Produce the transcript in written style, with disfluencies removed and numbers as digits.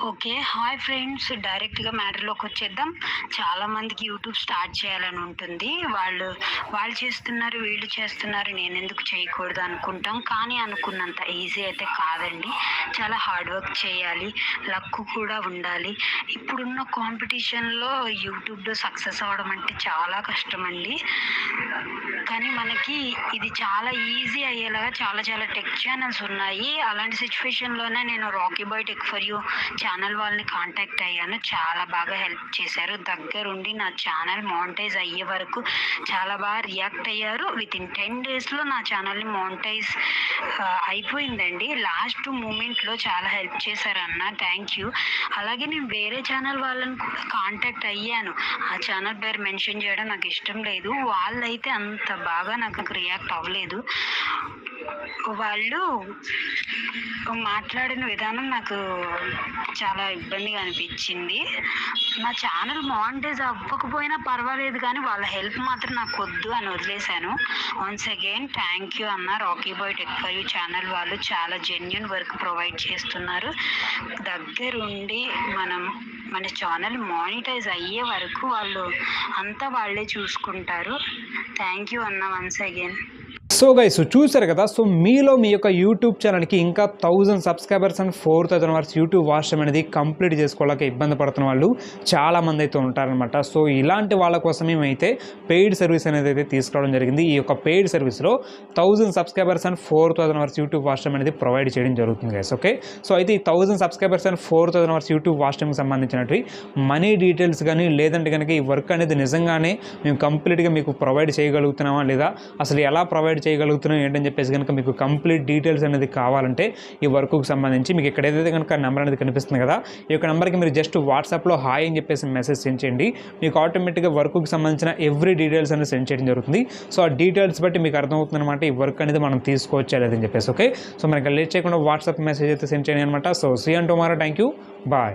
Okay. Hi friends. డైరెక్ట్‌గా మ్యాటర్‌లోకి వచ్చేద్దాం. చాలామందికి యూట్యూబ్ స్టార్ట్ చేయాలని ఉంటుంది. వాళ్ళు చేస్తున్నారు, వీళ్ళు చేస్తున్నారు, నేనెందుకు చేయకూడదు అనుకుంటాం. కానీ అనుకున్నంత ఈజీ అయితే కాదండి. చాలా హార్డ్ వర్క్ చేయాలి. లక్ కూడా ఉండాలి. ఇప్పుడున్న కాంపిటీషన్‌లో యూట్యూబ్‌లో సక్సెస్ అవ్వడం అంటే చాలా కష్టమండి. కానీ మనకి ఇది చాలా ఈజీ అయ్యేలాగా చాలా చాలా టెక్ ఛానల్స్ ఉన్నాయి. అలాంటి సిట్యుయేషన్‌లోనే నేను Rocky boy tech for you channel వాళ్ళని కాంటాక్ట్ అయ్యాను. చాలా బాగా హెల్ప్ చేశారు. దగ్గరుండి నా ఛానల్ మానిటైజ్ అయ్యే వరకు చాలా బాగా రియాక్ట్ అయ్యారు. వితిన్ 10 డేస్‌లో నా ఛానల్‌ని మానిటైజ్ అయిపోయిందండి. లాస్ట్ మూమెంట్‌లో చాలా హెల్ప్ చేశారన్న. Thank you. అలాగే నేను వేరే ఛానల్ వాళ్ళని కూడా కాంటాక్ట్ అయ్యాను. ఆ ఛానల్ పేరు మెన్షన్ చేయడం నాకు ఇష్టం లేదు. వాళ్ళైతే అంత బాగా నాకు రియాక్ట్ అవ్వలేదు. వాళ్ళు మాట్లాడిన విధానం నాకు చాలా ఇబ్బందిగా అనిపించింది. నా ఛానల్ మానిటైజ్ అవ్వకపోయినా పర్వాలేదు కానీ వాళ్ళ హెల్ప్ మాత్రం నాకు వద్దు అని వదిలేశాను. వన్స్ అగైన్ థ్యాంక్ యూ అన్న. Rocky boy tech for you channel వాళ్ళు చాలా జెన్యూన్ వర్క్ ప్రొవైడ్ చేస్తున్నారు. దగ్గరుండి మన ఛానల్ మానిటైజ్ అయ్యే వరకు వాళ్ళు అంతా వాళ్ళే చూసుకుంటారు. థ్యాంక్ యూ అన్న వన్స్ అగైన్. సో గైస్ చూసారు కదా. సో మీలో మీ యొక్క యూట్యూబ్ ఛానల్కి ఇంకా 1000 subscribers and 4000 hours YouTube watch time అనేది కంప్లీట్ చేసుకోలేక ఇబ్బంది పడుతున్న వాళ్ళు చాలామంది అయితే ఉంటారనమాట. సో ఇలాంటి వాళ్ళ కోసమే మేమైతే పెయిడ్ సర్వీస్ అనేది అయితే తీసుకోవడం జరిగింది. ఈ యొక్క పెయిడ్ సర్వీస్లో 1000 subscribers and 4000 hours YouTube watch time అనేది ప్రొవైడ్ చేయడం జరుగుతుంది గైస్. ఓకే, సో అయితే ఈ 1000 subscribers and 4000 hours YouTube watch టైంకి సంబంధించినవి మనీ డీటెయిల్స్ కానీ లేదంటే కనుక ఈ వర్క్ అనేది నిజంగానే మేము కంప్లీట్గా మీకు ప్రొవైడ్ చేయగలుగుతున్నామా లేదా అసలు ఎలా ప్రొవైడ్ చేయగలుగుతున్నాం ఏంటని చెప్పేసి కనుక మీకు కంప్లీట్ డీటెయిల్స్ అనేది కావాలంటే ఈ వర్క్కి సంబంధించి మీకు ఇక్కడ ఏదైతే కనుక నెంబర్ అనేది కనిపిస్తుంది కదా, ఈ యొక్క నెంబర్కి మీరు జస్ట్ వాట్సాప్లో హాయ్ అని చెప్పేసి మెసేజ్ సెండ్ చేయండి. మీకు ఆటోమేటిక్గా వర్క్కి సంబంధించిన ఎవ్రీ డీటెయిల్స్ అనేది సెండ్ చేయడం జరుగుతుంది. సో ఆ డీటెయిల్స్ బట్టి మీకు అర్థమవుతుంది అనమాట ఈ వర్క్ అనేది మనం తీసుకోవచ్చు లేదని చెప్పేసి. ఓకే, సో మనకి లేట్ చేయకుండా వాట్సాప్ మెసేజ్ అయితే సెండ్ చేయండి అనమాట. So see you tomorrow. Thank you, bye.